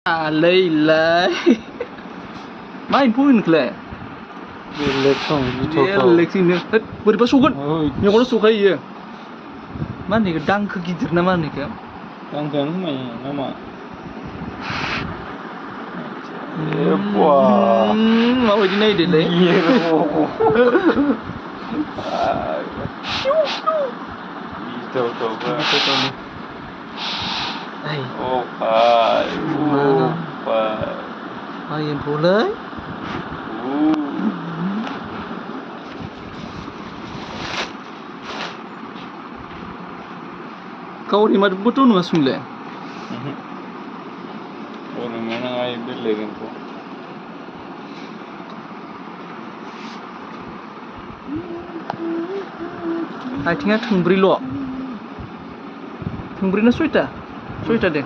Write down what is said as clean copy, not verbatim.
Belai. Main pun kelak. Belek dong, Belek sini. Berapa sukan? Yang mana suka iya? Mana ni? Dang kegidir nama ni ke? Dangkan nama. Mau di mana deh? Tahu. Hey. Oh, pai. Ampow Belai. Kau ni macam betul nggak sungle? Orang mana ngai belek itu. Akhirnya thungbri lo. Thungbri na suita deh.